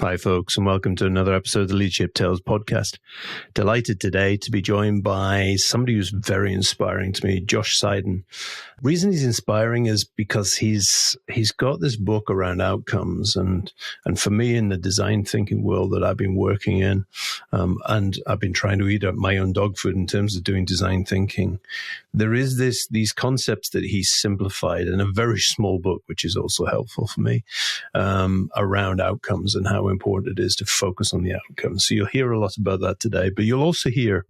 Hi, folks, and welcome to another episode of the Leadership Tales podcast. Delighted today to be joined by somebody who's very inspiring to me, Josh Seiden. The reason he's inspiring is because he's got this book around outcomes, and for me in the design thinking world that I've been working in, and I've been trying to eat up my own dog food in terms of doing design thinking. There is these concepts that he's simplified in a very small book, which is also helpful for me, around outcomes and how important it is to focus on the outcomes. So you'll hear a lot about that today, but you'll also hear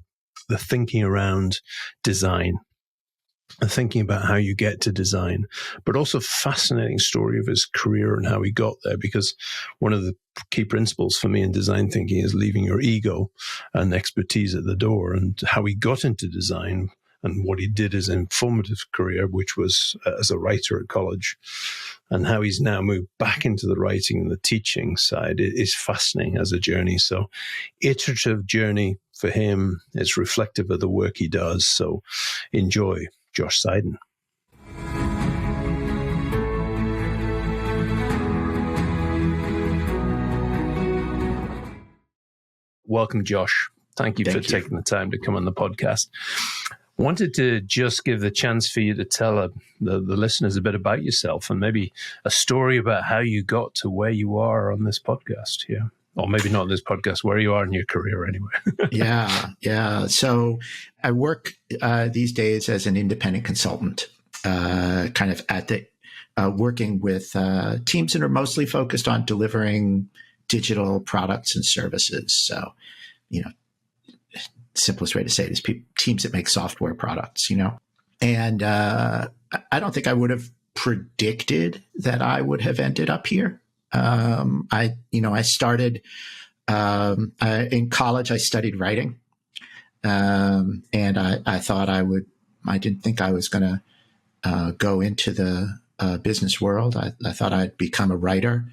the thinking around design, the thinking about how you get to design, but also fascinating story of his career and how he got there, because one of the key principles for me in design thinking is leaving your ego and expertise at the door, and how he got into design and what he did as an formative career, which was as a writer at college, and how he's now moved back into the writing and the teaching side is fascinating as a journey. So iterative journey for him is reflective of the work he does. So enjoy Josh Seiden. Welcome, Josh. Thank you for taking the time to come on the podcast. Wanted to just give the chance for you to tell the listeners a bit about yourself and maybe a story about how you got to where you are on this podcast here. Or maybe not this podcast, where you are in your career anyway. Yeah. So I work these days as an independent consultant, kind of at the working with teams that are mostly focused on delivering digital products and services. So, simplest way to say it is teams that make software products, And I don't think I would have predicted that I would have ended up here. I started in college. I studied writing, and I thought I didn't think I was going to go into the business world. I thought I'd become a writer.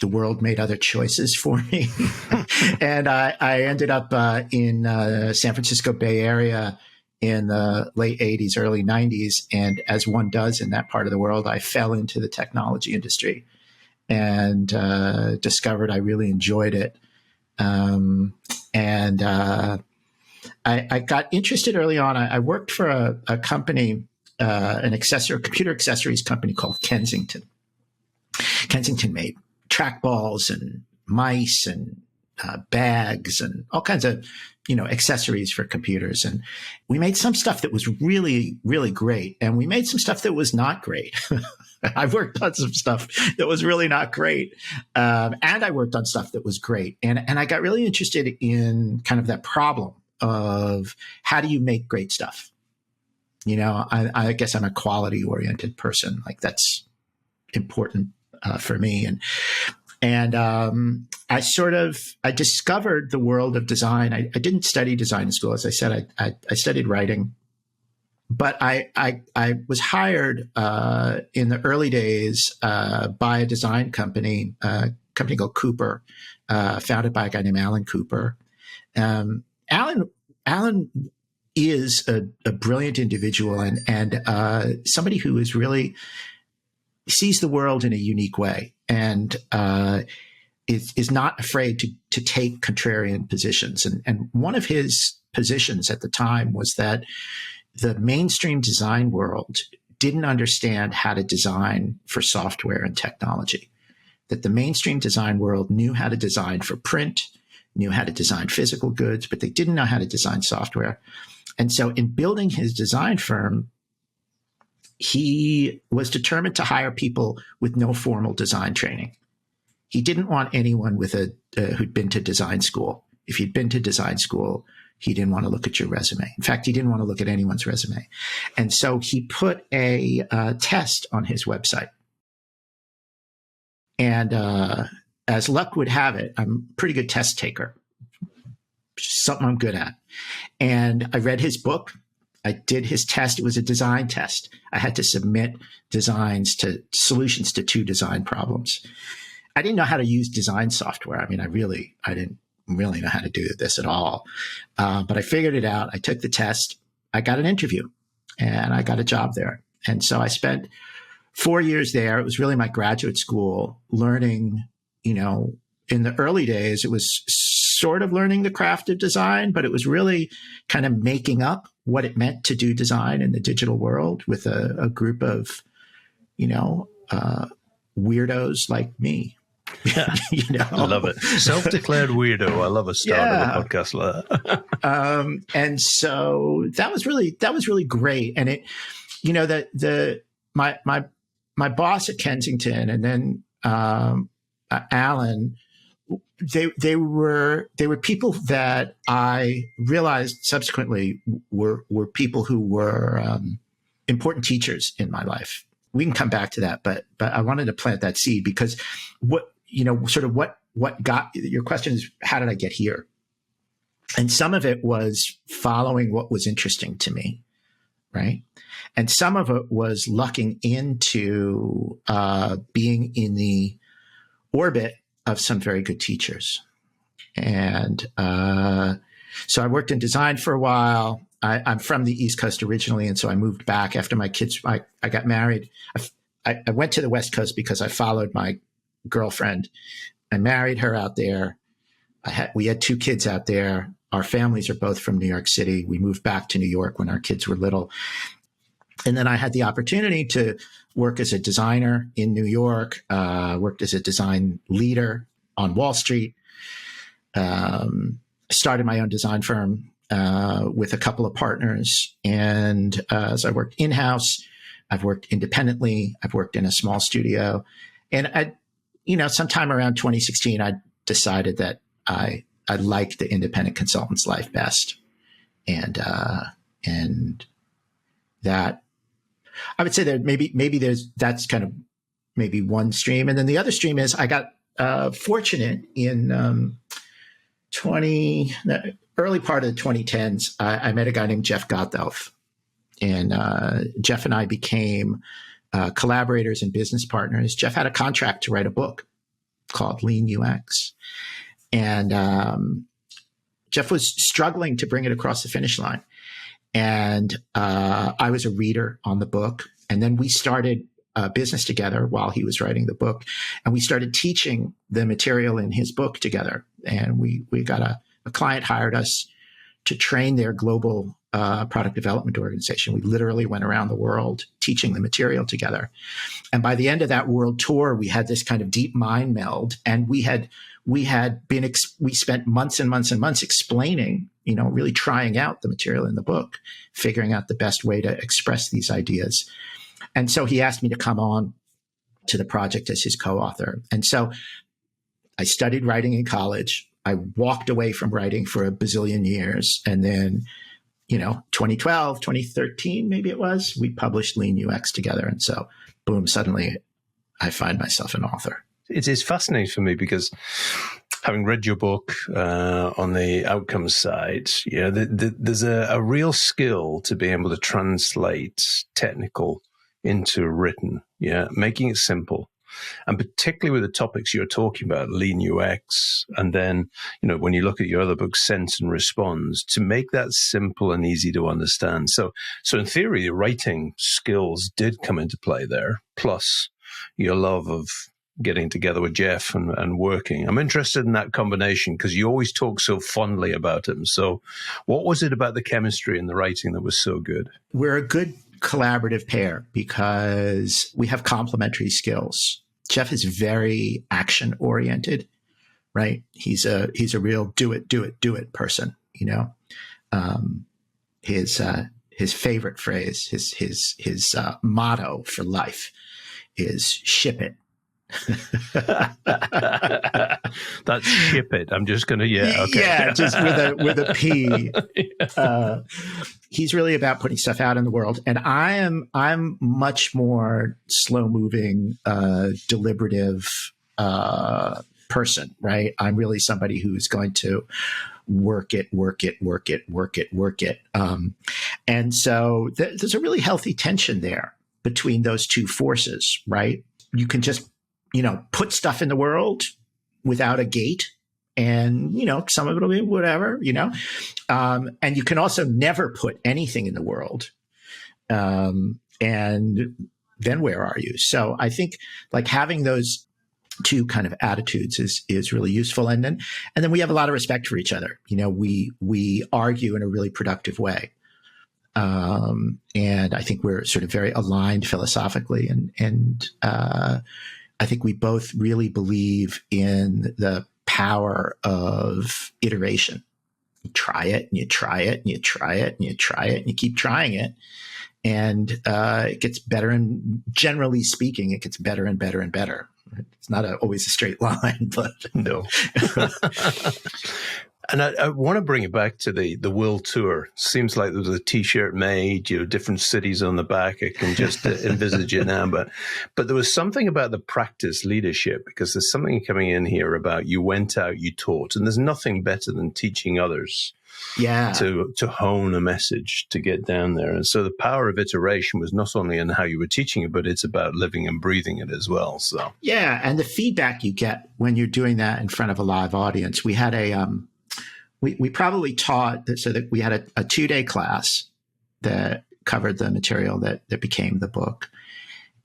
The world made other choices for me, and I ended up in San Francisco Bay Area in the late 80s, early 90s. And as one does in that part of the world, I fell into the technology industry and discovered I really enjoyed it. I got interested early on. I worked for a company, computer accessories company called Kensington. Kensington made trackballs and mice and bags and all kinds of, accessories for computers. And we made some stuff that was really, really great. And we made some stuff that was not great. I've worked on some stuff that was really not great. And I worked on stuff that was great. And I got really interested in kind of that problem of how do you make great stuff? I guess I'm a quality oriented person. Like that's important for me. And I discovered the world of design. I didn't study design in school. As I said, I studied writing, but I was hired in the early days by a design company, company called Cooper, founded by a guy named Alan Cooper. Alan is a brilliant individual and somebody who is really sees the world in a unique way and is not afraid to take contrarian positions. And one of his positions at the time was that the mainstream design world didn't understand how to design for software and technology, that the mainstream design world knew how to design for print, knew how to design physical goods, but they didn't know how to design software. And so in building his design firm, he was determined to hire people with no formal design training. He didn't want anyone with who'd been to design school. If you'd been to design school, he didn't want to look at your resume. In fact, he didn't want to look at anyone's resume. And so he put a test on his website. And as luck would have it, I'm a pretty good test taker, something I'm good at. And I read his book. I did his test. It was a design test. I had to submit solutions to 2 design problems. I didn't know how to use design software. I mean, I didn't really know how to do this at all. But I figured it out. I took the test. I got an interview and I got a job there. And so I spent 4 years there. It was really my graduate school learning in the early days, it was sort of learning the craft of design, but it was really kind of making up what it meant to do design in the digital world with a group of, weirdos like me. I love it. Self-declared weirdo. I love a start of a podcast like that. And so that was really great. And it, my boss at Kensington and then Alan, they were people that I realized subsequently were people who were important teachers in my life. We can come back to that, but I wanted to plant that seed because what got your question is, how did I get here? And some of it was following what was interesting to me, right? And some of it was lucking into being in the orbit of some very good teachers. And so I worked in design for a while. I'm from the East Coast originally, and so I moved back after my kids. I got married. I went to the West Coast because I followed my girlfriend. I married her out there. We had 2 kids out there. Our families are both from New York City. We moved back to New York when our kids were little. And then I had the opportunity to work as a designer in New York, worked as a design leader on Wall Street, started my own design firm with a couple of partners. And as I worked in-house, I've worked independently, I've worked in a small studio. And sometime around 2016, I decided that I liked the independent consultant's life best. And that I would say that maybe that's kind of maybe one stream. And then the other stream is I got fortunate in the early part of the 2010s. I met a guy named Jeff Gothelf, and Jeff and I became collaborators and business partners. Jeff had a contract to write a book called Lean UX. And Jeff was struggling to bring it across the finish line. And I was a reader on the book. And then we started a business together while he was writing the book. And we started teaching the material in his book together. And we got a client hired us to train their global product development organization. We literally went around the world teaching the material together. And by the end of that world tour, we had this kind of deep mind meld. And we spent months and months and months explaining, really trying out the material in the book, figuring out the best way to express these ideas. And so he asked me to come on to the project as his co-author. And so I studied writing in college. I walked away from writing for a bazillion years. And then, 2012, 2013, maybe it was, we published Lean UX together. And so, boom, suddenly I find myself an author. It is fascinating for me because having read your book on the outcomes side, there's a real skill to be able to translate technical into written, making it simple. And particularly with the topics you're talking about, Lean UX, and then, when you look at your other book, Sense and Response, to make that simple and easy to understand. So in theory, the writing skills did come into play there, plus your love of getting together with Jeff and working. I'm interested in that combination because you always talk so fondly about him. So what was it about the chemistry and the writing that was so good? We're a good collaborative pair because we have complementary skills. Jeff is very action oriented, right? He's a real do it person, his favorite phrase, his motto for life is ship it. That's ship it. I'm just going to, okay. Yeah, just with a P. He's really about putting stuff out in the world. And I'm much more slow moving, deliberative, person, right? I'm really somebody who's going to work it. And so there's a really healthy tension there between those two forces, right? You can just, put stuff in the world without a gate and, some of it will be whatever, and you can also never put anything in the world. And then where are you? So I think like having those two kind of attitudes is really useful. And then we have a lot of respect for each other. We argue in a really productive way. And I think we're sort of very aligned philosophically. And I think we both really believe in the power of iteration. You try it and you try it and you try it and you try it and you keep trying it. And it gets better. And generally speaking, it gets better and better and better. It's not always a straight line, but no. And I want to bring it back to the world tour. Seems like there was a T-shirt made, different cities on the back. I can just envisage it now. But there was something about the practice leadership, because there's something coming in here about you went out, you taught, and there's nothing better than teaching others. Yeah. To hone a message, to get down there. And so the power of iteration was not only in how you were teaching it, but it's about living and breathing it as well. So yeah, and the feedback you get when you're doing that in front of a live audience. We had we probably taught so that we had a 2-day class that covered the material that became the book.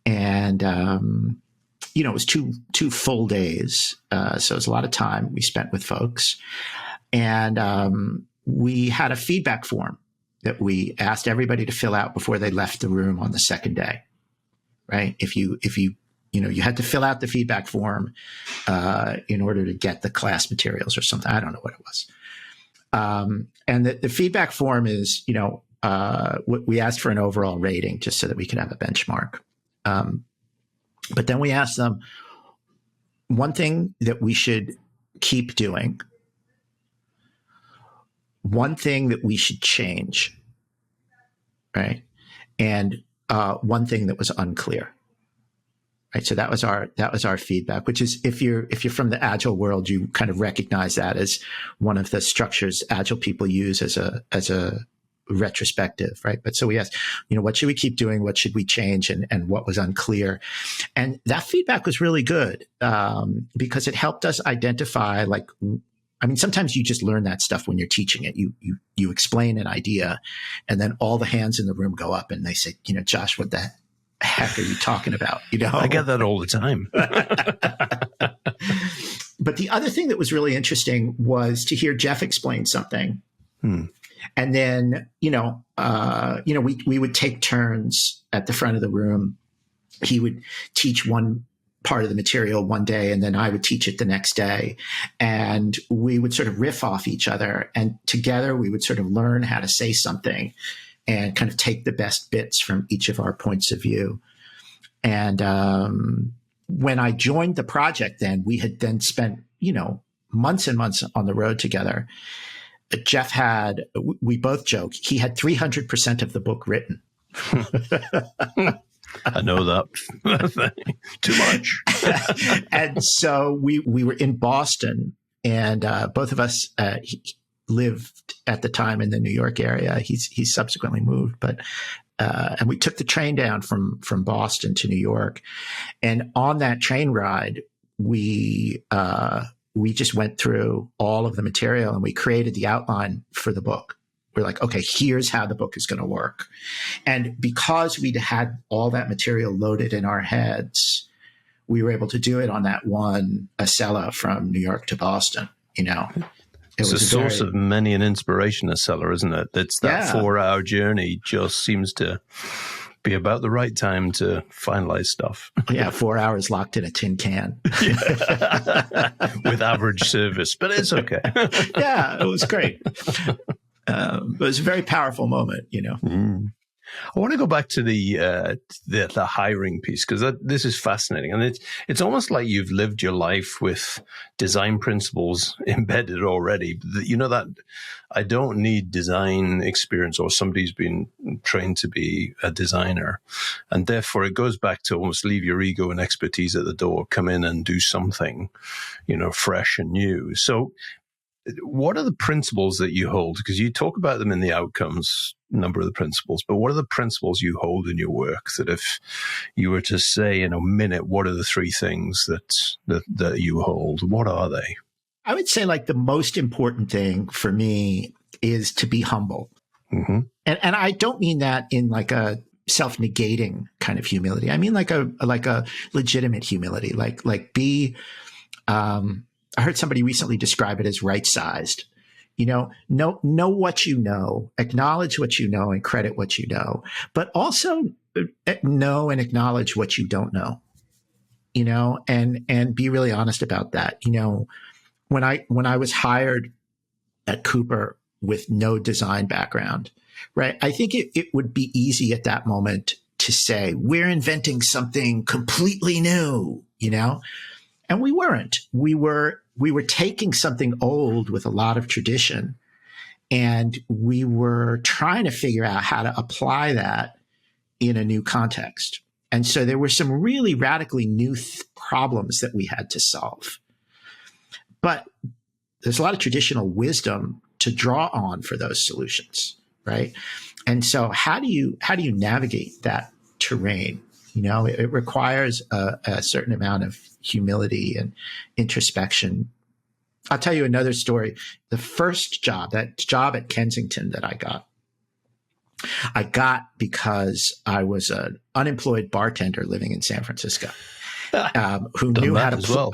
And it was two full days. So it was a lot of time we spent with folks. And we had a feedback form that we asked everybody to fill out before they left the room on the second day, right? If you had to fill out the feedback form in order to get the class materials or something. I don't know what it was. And the feedback form is, we asked for an overall rating just so that we could have a benchmark. But then we asked them one thing that we should keep doing, one thing that we should change, right? And one thing that was unclear, right? So that was our feedback. Which is, if you're from the agile world, you kind of recognize that as one of the structures agile people use as a retrospective, right? But so we asked, what should we keep doing? What should we change? And what was unclear? And that feedback was really good because it helped us identify, sometimes you just learn that stuff when you're teaching it. You explain an idea, and then all the hands in the room go up and they say, Josh, what the heck are you talking about? I get that all the time. But the other thing that was really interesting was to hear Jeff explain something. And then, we would take turns at the front of the room. He would teach one part of the material one day, and then I would teach it the next day. And we would sort of riff off each other. And together we would sort of learn how to say something and kind of take the best bits from each of our points of view. And when I joined the project, then we had then spent, months and months on the road together. Jeff we both joke, he had 300% of the book written. I know that. Too much. And so we were in Boston, and both of us lived at the time in the New York area. He's subsequently moved, but and we took the train down from Boston to New York. And on that train ride, we just went through all of the material and we created the outline for the book. We're like, okay, here's how the book is going to work. And because we'd had all that material loaded in our heads, we were able to do it on that one Acela from New York to Boston. It's a source of many an inspiration, Acela, isn't it? It's that 4-hour journey just seems to be about the right time to finalize stuff. Yeah, 4 hours locked in a tin can. With average service, but it's okay. Yeah, it was great. It was a very powerful moment, I want to go back to the hiring piece, because this is fascinating, and it's almost like you've lived your life with design principles embedded already. That I don't need design experience or somebody's been trained to be a designer, and therefore it goes back to almost leave your ego and expertise at the door, come in and do something, fresh and new. So what are the principles that you hold? Because you talk about them in the outcomes, number of the principles, but what are the principles you hold in your work that if you were to say in a minute, what are the 3 things that you hold? What are they? I would say the most important thing for me is to be humble. Mm-hmm. And I don't mean that in a self-negating kind of humility. I mean, like a legitimate humility, like be, I heard somebody recently describe it as right-sized. Know what you know, acknowledge what you know and credit what you know, but also know and acknowledge what you don't know, and be really honest about that. When I was hired at Cooper with no design background, right, I think it would be easy at that moment to say, we're inventing something completely new, and we weren't. We were taking something old with a lot of tradition, and we were trying to figure out how to apply that in a new context. And so there were some really radically new problems that we had to solve. But there's a lot of traditional wisdom to draw on for those solutions, right? And so how do you navigate that terrain? It requires a certain amount of humility and introspection. I'll tell you another story. The first job, that job at Kensington that I got because I was an unemployed bartender living in San Francisco, who knew how to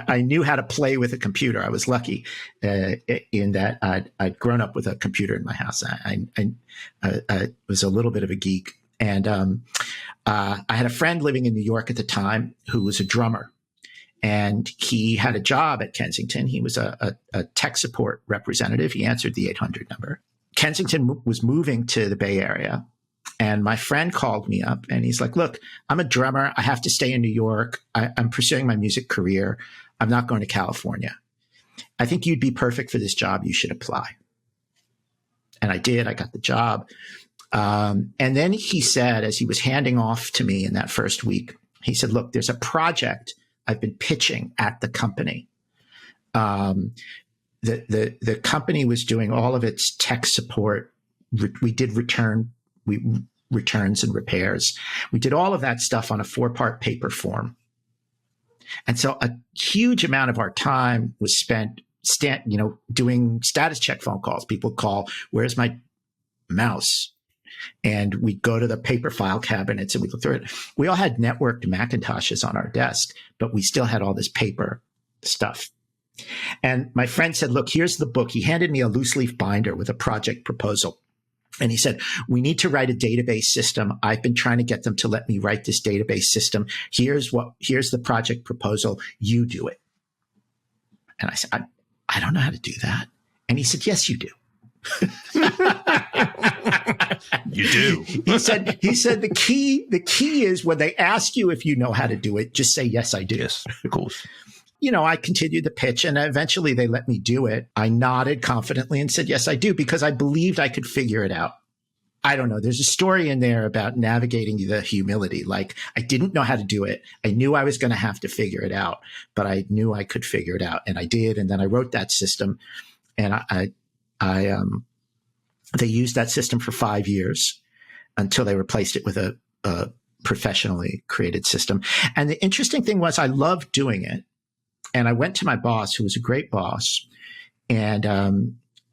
I knew how to play with a computer. I was lucky in that I'd grown up with a computer in my house. I was a little bit of a geek. And I had a friend living in New York at the time who was a drummer. And he had a job at Kensington. He was a tech support representative. He answered the 800 number. Kensington was moving to the Bay Area. And my friend called me up and he's like, look, I'm a drummer. I have to stay in New York. I'm pursuing my music career. I'm not going to California. I think you'd be perfect for this job. You should apply. And I did. I got the job. And then he said, as he was handing off to me in that first week, he said, look, there's a project I've been pitching at the company. The company was doing all of its tech support. We did returns and repairs. We did all of that stuff on a 4-part paper form. And so a huge amount of our time was spent doing status check phone calls. People call, where's my mouse? And we'd go to the paper file cabinets and we'd look through it. We all had networked Macintoshes on our desk, but we still had all this paper stuff. And my friend said, look, here's the book. He handed me a loose leaf binder with a project proposal. And he said, we need to write a database system. I've been trying to get them to let me write this database system. Here's the project proposal. You do it. And I said, I don't know how to do that. And he said, yes, you do. You do. He said the key is when they ask you if you know how to do it, just say, yes, I do. Yes, of course. I continued the pitch and eventually they let me do it. I nodded confidently and said, yes, I do, because I believed I could figure it out. I don't know. There's a story in there about navigating the humility. Like, I didn't know how to do it. I knew I was going to have to figure it out, but I knew I could figure it out. And I did. And then I wrote that system, and they used that system for 5 years until they replaced it with a professionally created system. And the interesting thing was I loved doing it. And I went to my boss, who was a great boss, and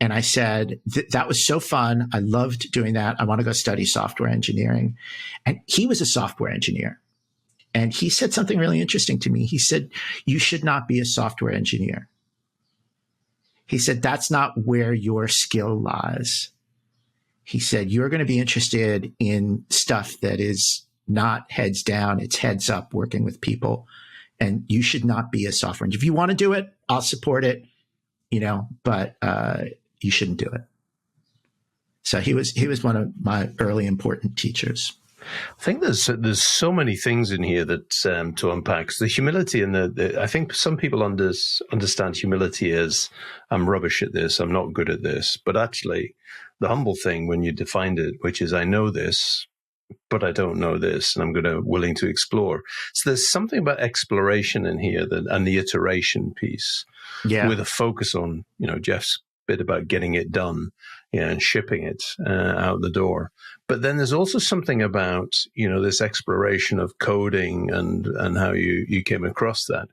I said, that was so fun. I loved doing that. I want to go study software engineering. And he was a software engineer. And he said something really interesting to me. He said, you should not be a software engineer. He said, that's not where your skill lies. He said, you're going to be interested in stuff that is not heads down, it's heads up, working with people. And you should not be a software engineer. If you want to do it, I'll support it, but you shouldn't do it. So he was one of my early important teachers. I think there's so many things in here that to unpack. The humility and I think some people understand humility as, I'm rubbish at this, I'm not good at this. But actually, the humble thing when you defined it, which is, I know this, but I don't know this, and I'm willing to explore. So there's something about exploration in here and the iteration piece, with a focus on, Jeff's bit about getting it done. and shipping it out the door. But then there's also something about, this exploration of coding and how you came across that.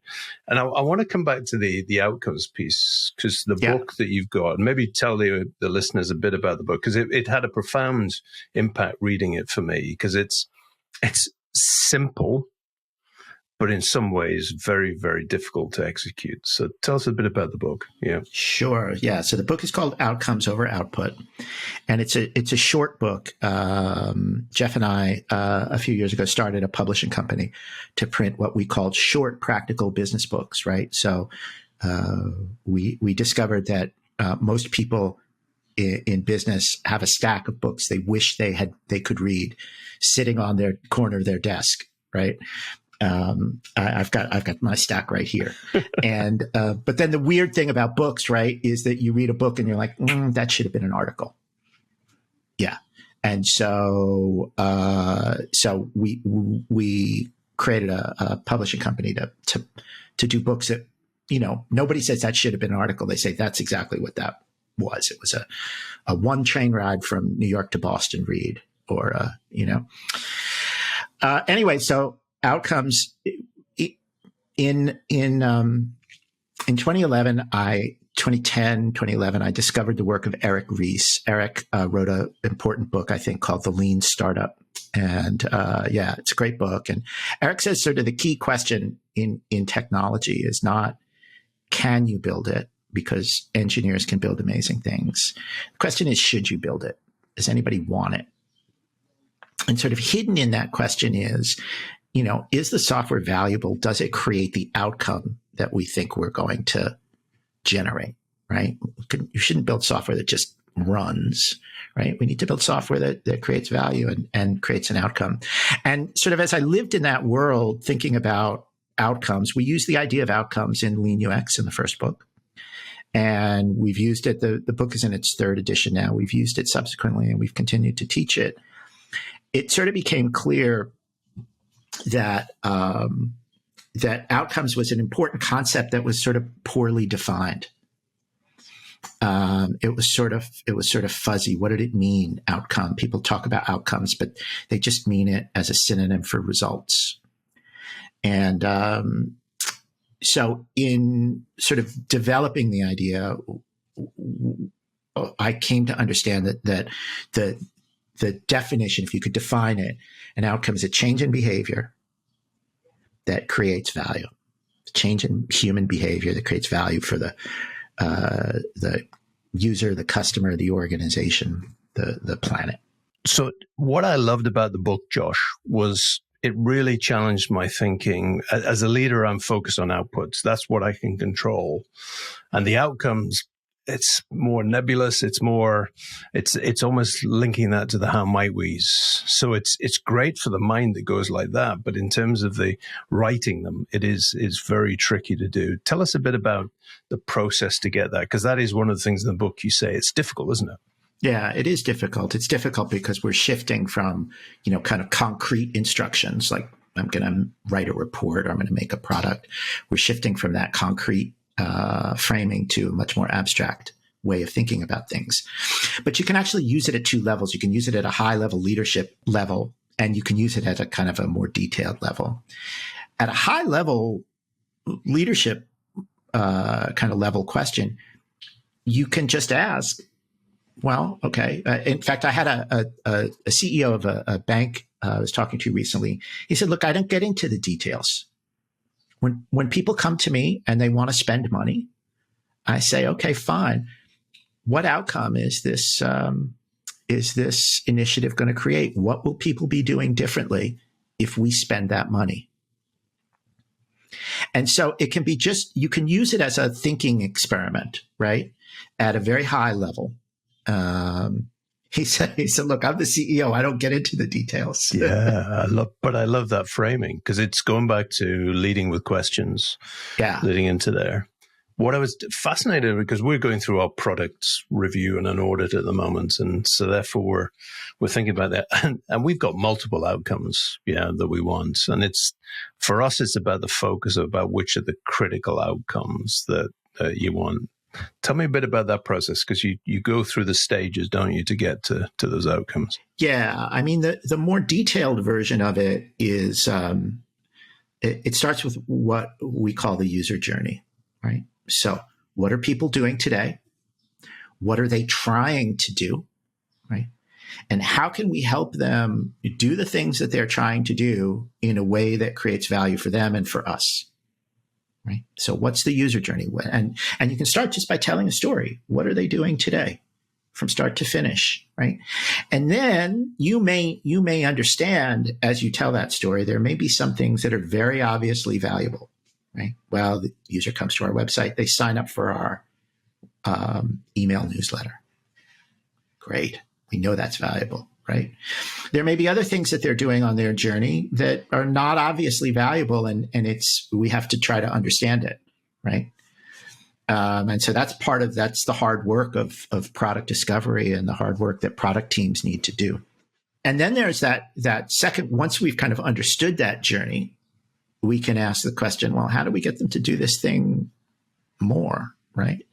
And I want to come back to the outcomes piece, because the book that you've got, maybe tell the listeners a bit about the book, because it had a profound impact reading it for me, because it's simple, but in some ways very, very difficult to execute. So tell us a bit about the book. Yeah. Sure. Yeah. So the book is called Outcomes Over Output, and it's a short book. Jeff and I, a few years ago, started a publishing company to print what we called short practical business books, right? So we discovered that most people in business have a stack of books they wish they could read sitting on their corner of their desk, right? I've got my stack right here. And, but then the weird thing about books, right, is that you read a book and you're like, that should have been an article. Yeah. And so we created a publishing company to do books that, nobody says that should have been an article. They say that's exactly what that was. It was a one train ride from New York to Boston read, or, anyway, so Outcomes in 2011, 2011, I discovered the work of Eric Ries. Eric wrote an important book, I think, called The Lean Startup. And it's a great book. And Eric says sort of the key question in technology is not, can you build it? Because engineers can build amazing things. The question is, should you build it? Does anybody want it? And sort of hidden in that question is, is the software valuable? Does it create the outcome that we think we're going to generate, right? You shouldn't build software that just runs, right? We need to build software that creates value and creates an outcome. And sort of as I lived in that world, thinking about outcomes, we use the idea of outcomes in Lean UX in the first book. And we've used it. The book is in its third edition now. We've used it subsequently, and we've continued to teach it. It sort of became clear that that outcomes was an important concept that was sort of poorly defined. It was sort of fuzzy. What did it mean, outcome? People talk about outcomes, but they just mean it as a synonym for results. And so in sort of developing the idea, I came to understand that the definition, if you could define it, an outcome is a change in behavior that creates value. Change in human behavior that creates value for the user, the customer, the organization, the planet. So what I loved about the book, Josh, was it really challenged my thinking. As a leader, I'm focused on outputs. That's what I can control. And the outcomes, it's more nebulous. It's almost linking that to the how might we's. So it's great for the mind that goes like that. But in terms of the writing them, it's very tricky to do. Tell us a bit about the process to get that, because that is one of the things in the book you say. It's difficult, isn't it? Yeah, it is difficult. It's difficult because we're shifting from, kind of concrete instructions, like I'm going to write a report or I'm going to make a product. We're shifting from that concrete framing to a much more abstract way of thinking about things. But you can actually use it at two levels. You can use it at a high level leadership level, and you can use it at a kind of a more detailed level. At a high level leadership kind of level question, you can just ask, well, okay. In fact, I had a CEO of a bank I was talking to recently. He said, look, I don't get into the details. When people come to me and they want to spend money, I say, okay, fine. What outcome is this initiative going to create? What will people be doing differently if we spend that money? And so it can be you can use it as a thinking experiment, right? At a very high level. He said, look, I'm the CEO. I don't get into the details. Yeah, I love that framing, because it's going back to leading with questions. Yeah. Leading into there. What I was fascinated, because we're going through our product review and an audit at the moment. And so therefore we're thinking about that. And we've got multiple outcomes, that we want. And for us, it's about the focus about which are the critical outcomes that you want. Tell me a bit about that process, because you go through the stages, don't you, to get to those outcomes? Yeah. I mean, the more detailed version of it is it starts with what we call the user journey, right? So what are people doing today? What are they trying to do, right? And how can we help them do the things that they're trying to do in a way that creates value for them and for us, right? So what's the user journey? And you can start just by telling a story. What are they doing today from start to finish, right? And then you may understand as you tell that story, there may be some things that are very obviously valuable, right? Well, the user comes to our website, they sign up for our email newsletter. Great. We know that's valuable, right? There may be other things that they're doing on their journey that are not obviously valuable, and we have to try to understand it, right? And so that's the hard work of product discovery and the hard work that product teams need to do. And then there's that second, once we've kind of understood that journey, we can ask the question, well, how do we get them to do this thing more, right?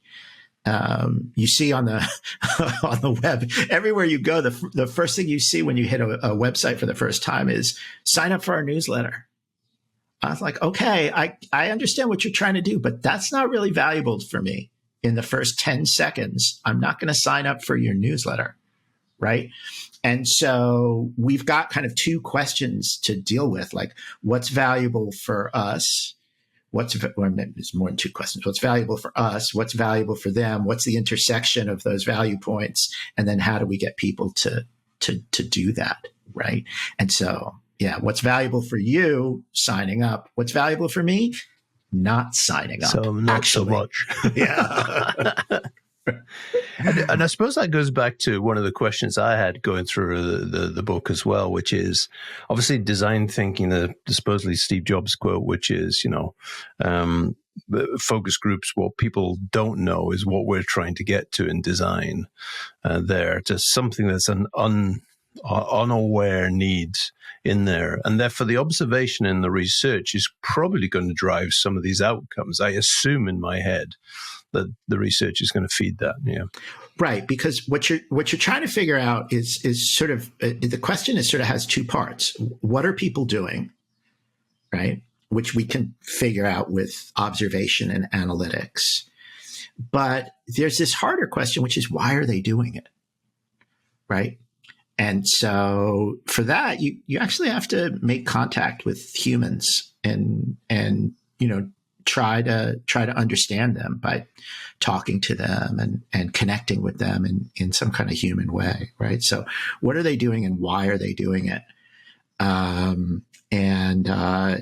You see on the web, everywhere you go, the first thing you see when you hit a website for the first time is sign up for our newsletter. I was like, okay, I understand what you're trying to do, but that's not really valuable for me. In the first 10 seconds, I'm not going to sign up for your newsletter, right? And so we've got kind of two questions to deal with, like what's valuable for us? There's more than two questions. What's valuable for us? What's valuable for them? What's the intersection of those value points? And then how do we get people to do that, right? And so, yeah, what's valuable for you? Signing up. What's valuable for me? Not signing up. So not so much. Yeah. And I suppose that goes back to one of the questions I had going through the book as well, which is obviously design thinking, the supposedly Steve Jobs quote, which is, focus groups, what people don't know is what we're trying to get to in design there, to something that's an unaware need in there. And therefore the observation and the research is probably going to drive some of these outcomes. I assume in my head that the research is going to feed that. Yeah. Right. Because what you're trying to figure out is sort of, the question is sort of has two parts. What are people doing? Right. Which we can figure out with observation and analytics. But there's this harder question, which is why are they doing it? Right. And so for that, you actually have to make contact with humans and try to understand them by talking to them and connecting with them in some kind of human way, right? So what are they doing and why are they doing it?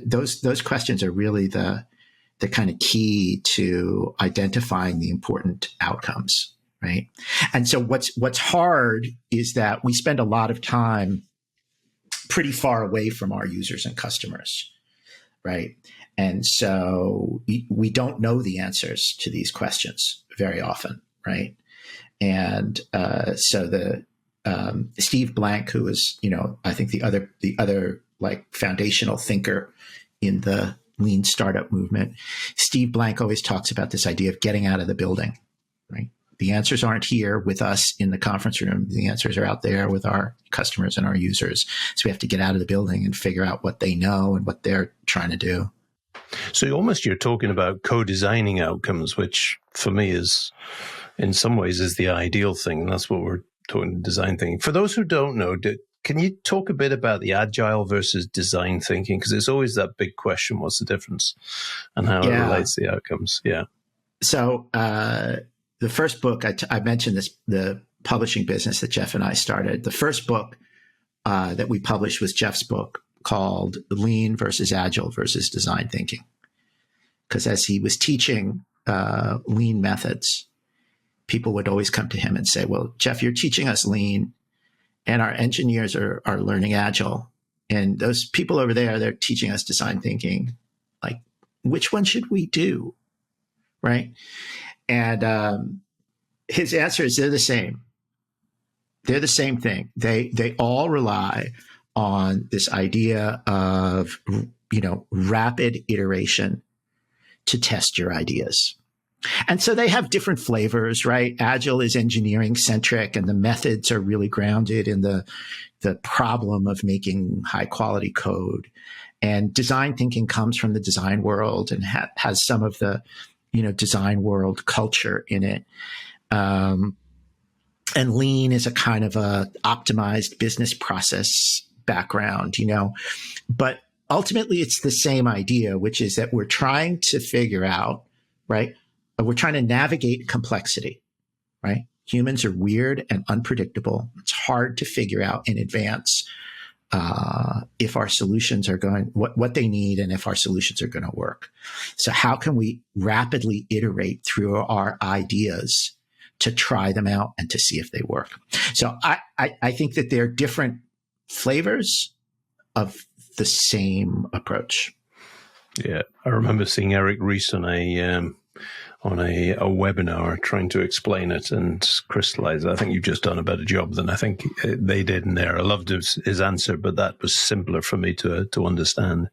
Those questions are really the kind of key to identifying the important outcomes, right? And so what's hard is that we spend a lot of time pretty far away from our users and customers, right? And so we don't know the answers to these questions very often, right? And so the Steve Blank, who is, I think the other like foundational thinker in the lean startup movement, Steve Blank always talks about this idea of getting out of the building, right? The answers aren't here with us in the conference room. The answers are out there with our customers and our users. So we have to get out of the building and figure out what they know and what they're trying to do. So you're talking about co-designing outcomes, which for me is, in some ways, is the ideal thing. And that's what we're talking design thinking. For those who don't know, can you talk a bit about the agile versus design thinking? Because it's always that big question, what's the difference and how it relates to the outcomes? Yeah. So the first book, I mentioned this, the publishing business that Jeff and I started. The first book that we published was Jeff's book called Lean versus Agile versus Design Thinking. Because as he was teaching lean methods, people would always come to him and say, well, Jeff, you're teaching us lean and our engineers are learning agile. And those people over there, they're teaching us design thinking. Like, which one should we do? Right. And his answer is they're the same. They're the same thing. They all rely on this idea of, rapid iteration to test your ideas, And so they have different flavors, right? Agile is engineering centric, and the methods are really grounded in the problem of making high quality code. And design thinking comes from the design world and has some of the, design world culture in it. And lean is a kind of a optimized business process background, but ultimately it's the same idea, which is that we're trying to figure out, right? We're trying to navigate complexity, right? Humans are weird and unpredictable. It's hard to figure out in advance if our solutions are what they need and if our solutions are going to work. So how can we rapidly iterate through our ideas to try them out and to see if they work? So I think that they're different flavors of the same approach. Yeah, I remember seeing Eric Ries on a webinar trying to explain it and crystallize it. I think you've just done a better job than I think they did in there. I loved his answer, but that was simpler for me to understand.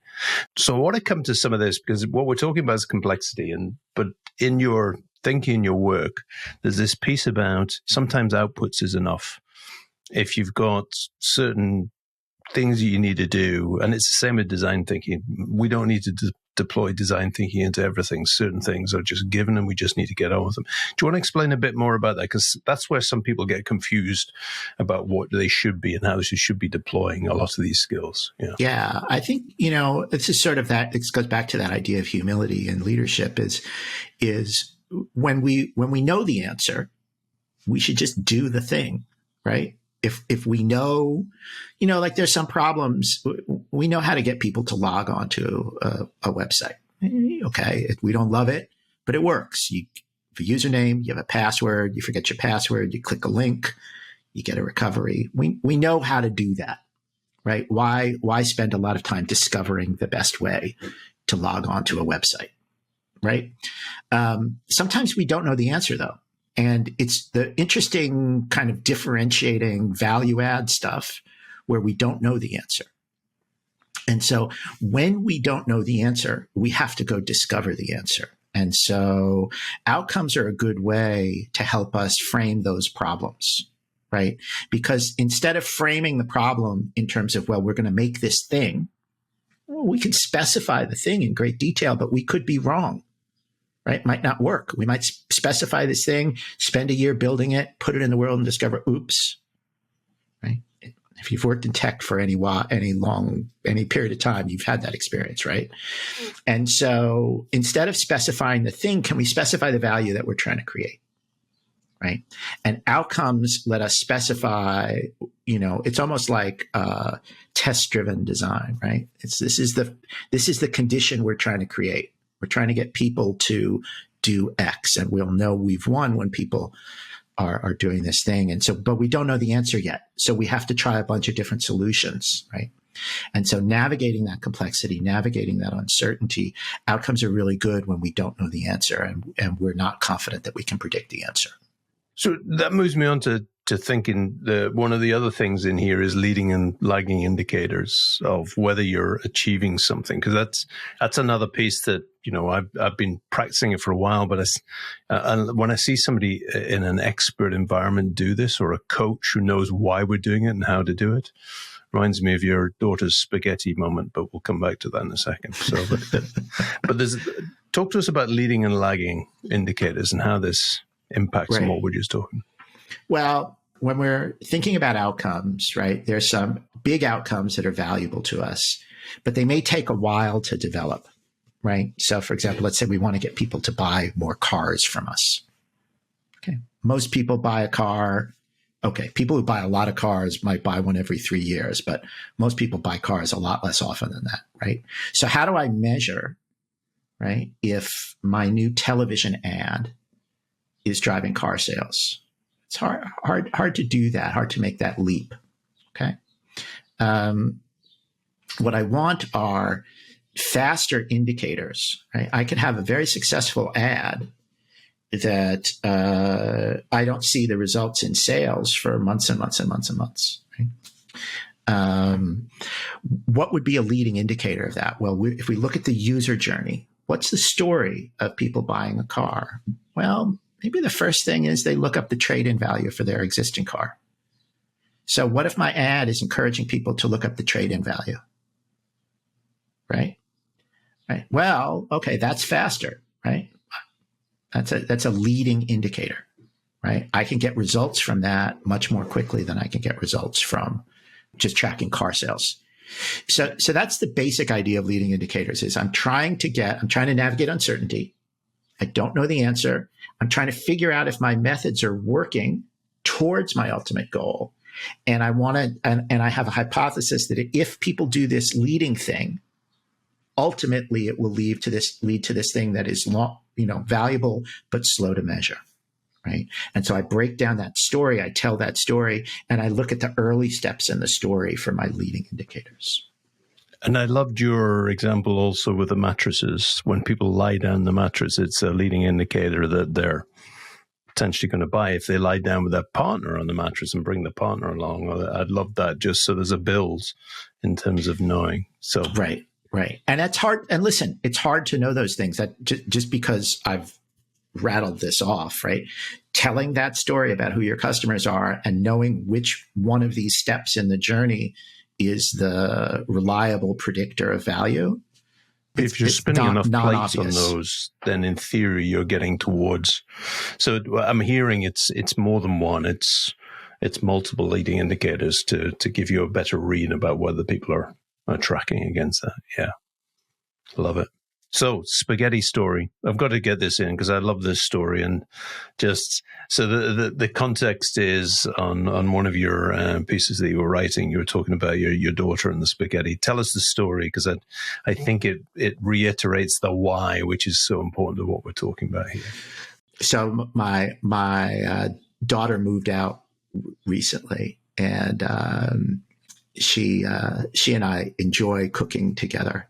So I want to come to some of this, because what we're talking about is complexity, but in your thinking, your work, there's this piece about sometimes outputs is enough. If you've got certain things that you need to do, and it's the same with design thinking. We don't need to deploy design thinking into everything. Certain things are just given and we just need to get on with them. Do you want to explain a bit more about that? Because that's where some people get confused about what they should be and how they should be deploying a lot of these skills. Yeah, I think, it's just sort of that, it goes back to that idea of humility and leadership is when we know the answer, we should just do the thing, right? If we know, like there's some problems, we know how to get people to log on to a website. Okay, we don't love it, but it works. You have a username, you have a password, you forget your password, you click a link, you get a recovery. We know how to do that, right? Why spend a lot of time discovering the best way to log on to a website, right? Sometimes we don't know the answer though. And it's the interesting kind of differentiating value add stuff where we don't know the answer. And so when we don't know the answer, we have to go discover the answer. And so outcomes are a good way to help us frame those problems, right? Because instead of framing the problem in terms of, well, we're going to make this thing, well, we can specify the thing in great detail, but we could be wrong. Right? Might not work. We might specify this thing, spend a year building it, put it in the world and discover, oops, right? If you've worked in tech for any period of time, you've had that experience, right? And so instead of specifying the thing, can we specify the value that we're trying to create, right? And outcomes let us specify, it's almost like test-driven design, right? This is the condition we're trying to create. We're trying to get people to do X, and we'll know we've won when people are doing this thing. And so, but we don't know the answer yet. So we have to try a bunch of different solutions, right? And so navigating that complexity, navigating that uncertainty, outcomes are really good when we don't know the answer and we're not confident that we can predict the answer. So that moves me on to thinking one of the other things in here is leading and lagging indicators of whether you're achieving something, because that's another piece that I've been practicing it for a while, but when I see somebody in an expert environment do this, or a coach who knows why we're doing it and how to do it, reminds me of your daughter's spaghetti moment, but we'll come back to that in a second. So, but talk to us about leading and lagging indicators and how this impacts on what we're just talking. Well, when we're thinking about outcomes, right, there's some big outcomes that are valuable to us, but they may take a while to develop, right? So, for example, let's say we want to get people to buy more cars from us. Okay. Most people buy a car. Okay. People who buy a lot of cars might buy one every 3 years, but most people buy cars a lot less often than that, right? So how do I measure, right, if my new television ad is driving car sales? It's hard to do that, hard to make that leap. Okay. What I want are faster indicators, right? I could have a very successful ad that I don't see the results in sales for months and months and months and months. Right? What would be a leading indicator of that? Well, if we look at the user journey, what's the story of people buying a car? Well, maybe the first thing is they look up the trade-in value for their existing car. So what if my ad is encouraging people to look up the trade-in value? Right? Right. Well, okay, that's faster, right? That's a leading indicator, right? I can get results from that much more quickly than I can get results from just tracking car sales. So that's the basic idea of leading indicators is I'm trying to navigate uncertainty. I don't know the answer. I'm trying to figure out if my methods are working towards my ultimate goal. And I have a hypothesis that if people do this leading thing, ultimately it will lead to this thing that is valuable, but slow to measure. Right. And so I break down that story, I tell that story, and I look at the early steps in the story for my leading indicators. And I loved your example also with the mattresses. When people lie down the mattress, it's a leading indicator that they're potentially going to buy. If they lie down with their partner on the mattress and bring the partner along, I'd love that, just so there's a build in terms of knowing. So Right. And that's hard. And listen, it's hard to know those things that just because I've rattled this off, right? Telling that story about who your customers are and knowing which one of these steps in the journey is the reliable predictor of value. If you're spinning enough plates on those, then in theory you're getting towards. So I'm hearing it's more than one. It's multiple leading indicators to give you a better read about whether people are tracking against that. Yeah, love it. So, spaghetti story. I've got to get this in because I love this story. And just so the context is on one of your pieces that you were writing, you were talking about your daughter and the spaghetti. Tell us the story, because I think it reiterates the why, which is so important to what we're talking about here. So my daughter moved out recently, and she and I enjoy cooking together.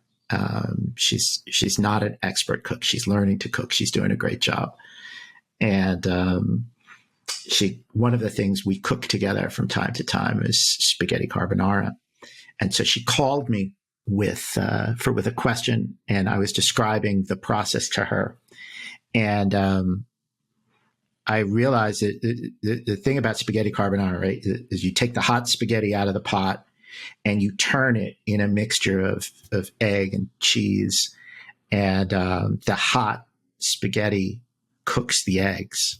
She's not an expert cook. She's learning to cook. She's doing a great job. And one of the things we cook together from time to time is spaghetti carbonara. And so she called me with a question, and I was describing the process to her. And I realized that the thing about spaghetti carbonara, right, is you take the hot spaghetti out of the pot and you turn it in a mixture of egg and cheese, and the hot spaghetti cooks the eggs.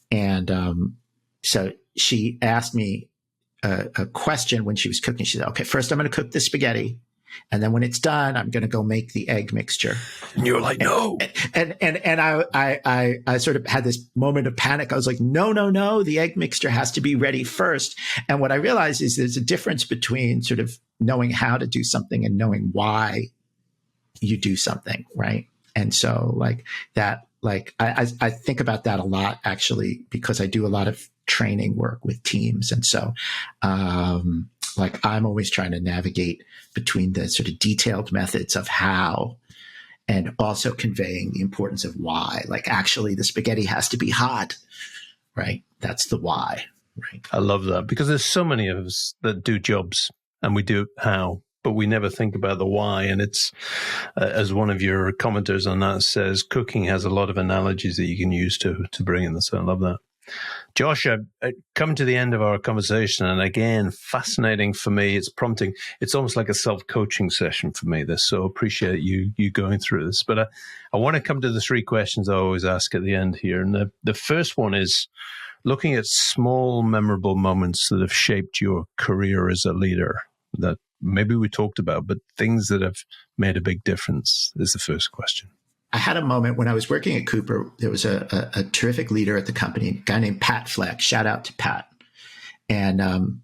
And so she asked me a question when she was cooking. She said, okay, first I'm going to cook the spaghetti, and then when it's done, I'm going to go make the egg mixture. And you were like, no. And I sort of had this moment of panic. I was like, no, the egg mixture has to be ready first. And what I realized is there's a difference between sort of knowing how to do something and knowing why you do something, right? And so I think about that a lot, actually, because I do a lot of training work with teams. And so I'm always trying to navigate between the sort of detailed methods of how and also conveying the importance of why. Like, actually, the spaghetti has to be hot, right? That's the why, right? I love that, because there's so many of us that do jobs and we do how, but we never think about the why. And it's, as one of your commenters on that says, cooking has a lot of analogies that you can use to bring in. So I love that. Josh, I come to the end of our conversation, and again, fascinating for me. It's prompting. It's almost like a self-coaching session for me, this. So appreciate you going through this. But I want to come to the three questions I always ask at the end here. And the first one is looking at small, memorable moments that have shaped your career as a leader that maybe we talked about, but things that have made a big difference is the first question. I had a moment when I was working at Cooper. There was a terrific leader at the company, a guy named Pat Fleck. Shout out to Pat. And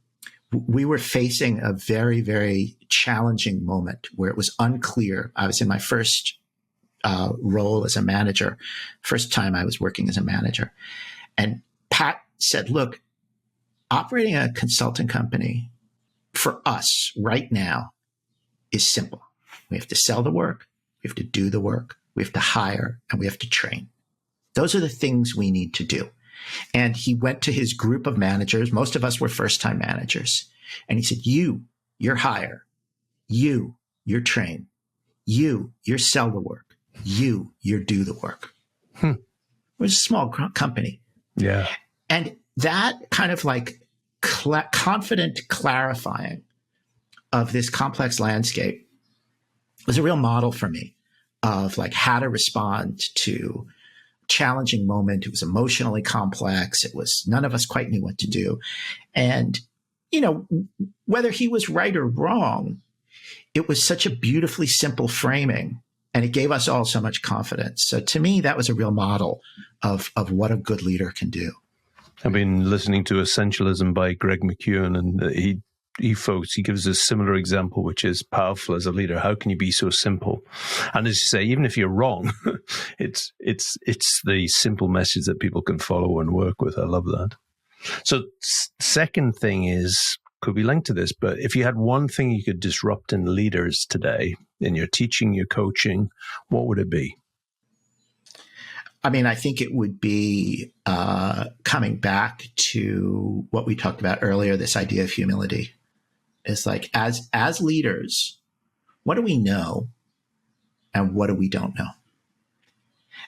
we were facing a very, very challenging moment where it was unclear. I was in my first role as a manager, first time I was working as a manager. And Pat said, look, operating a consulting company for us right now is simple. We have to sell the work. We have to do the work. We have to hire, and we have to train. Those are the things we need to do. And he went to his group of managers. Most of us were first-time managers. And he said, you're hire. You're train. You're sell the work. You do the work. It was a small company. Yeah. And that kind of like confident clarifying of this complex landscape was a real model for me of like how to respond to challenging moment. It was emotionally complex. It was, none of us quite knew what to do. And, you know, whether he was right or wrong, it was such a beautifully simple framing, and it gave us all so much confidence. So to me, that was a real model of what a good leader can do. I've been listening to Essentialism by Greg McKeown, and he gives a similar example, which is powerful as a leader. How can you be so simple? And as you say, even if you're wrong, it's the simple message that people can follow and work with. I love that. So second thing is, could be linked to this, but if you had one thing you could disrupt in leaders today, in your teaching, your coaching, what would it be? I mean, I think it would be coming back to what we talked about earlier, this idea of humility. It's like, as leaders, what do we know and what do we don't know?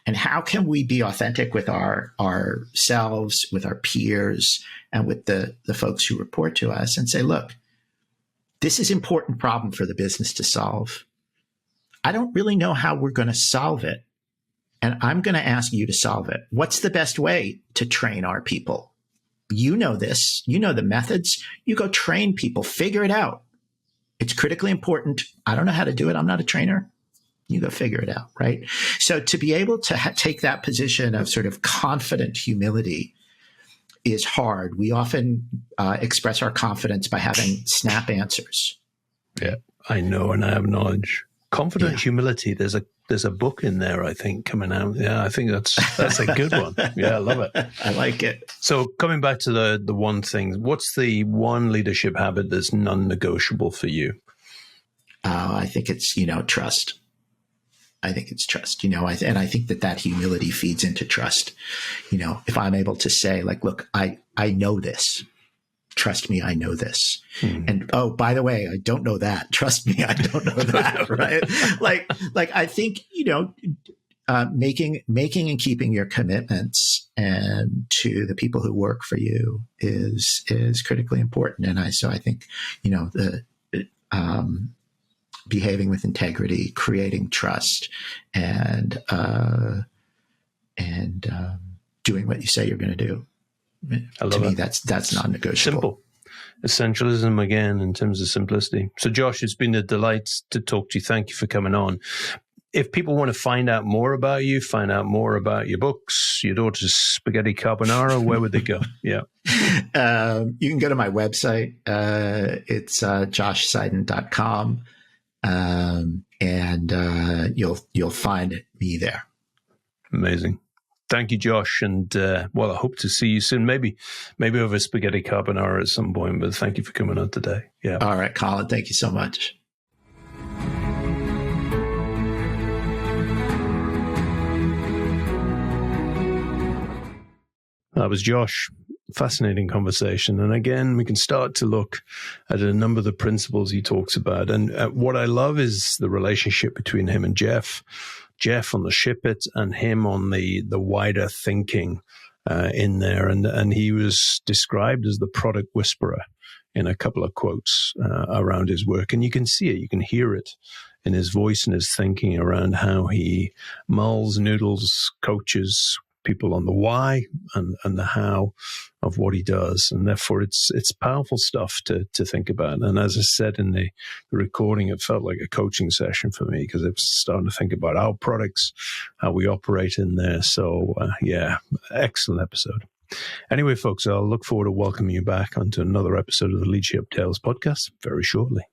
And how can we be authentic with ourselves, with our peers, and with the folks who report to us and say, look, this is an important problem for the business to solve. I don't really know how we're going to solve it. And I'm going to ask you to solve it. What's the best way to train our people? You know this. You know the methods. You go train people. Figure it out. It's critically important. I don't know how to do it. I'm not a trainer. You go figure it out, right? So to be able to take that position of sort of confident humility is hard. We often express our confidence by having snap answers. Yeah, I know, and I have knowledge. Confident humility. There's a book in there, I think, coming out. Yeah, I think that's a good one. Yeah, I love it. I like it. So coming back to the one thing, what's the one leadership habit that's non-negotiable for you? I think it's, trust. I think it's trust, and I think that humility feeds into trust. If I'm able to say, like, look, I know this. Trust me, I know this. And, oh, by the way, I don't know that. Trust me, I don't know that. Right. Like I think, making and keeping your commitments and to the people who work for you is critically important. And I think, behaving with integrity, creating trust, and doing what you say you're going to do. To me, that's non-negotiable. Simple. Essentialism again, in terms of simplicity. So, Josh, it's been a delight to talk to you. Thank you for coming on. If people want to find out more about you, find out more about your books, your daughter's spaghetti carbonara, where would they go? Yeah. You can go to my website. It's joshseiden.com. And you'll find me there. Amazing. Thank you, Josh. And I hope to see you soon. Maybe over spaghetti carbonara at some point. But thank you for coming on today. Yeah. All right, Colin. Thank you so much. That was Josh. Fascinating conversation. And again, we can start to look at a number of the principles he talks about. And what I love is the relationship between him and Jeff on the ship it, and him on the wider thinking in there. And he was described as the product whisperer in a couple of quotes around his work. And you can see it, you can hear it in his voice and his thinking around how he mulls, noodles, coaches people on the why and the how of what he does. And therefore it's powerful stuff to think about. And as I said in the recording, it felt like a coaching session for me, because it was starting to think about our products, how we operate in there. So excellent episode. Anyway, folks, I'll look forward to welcoming you back onto another episode of the Leadership Tales podcast very shortly.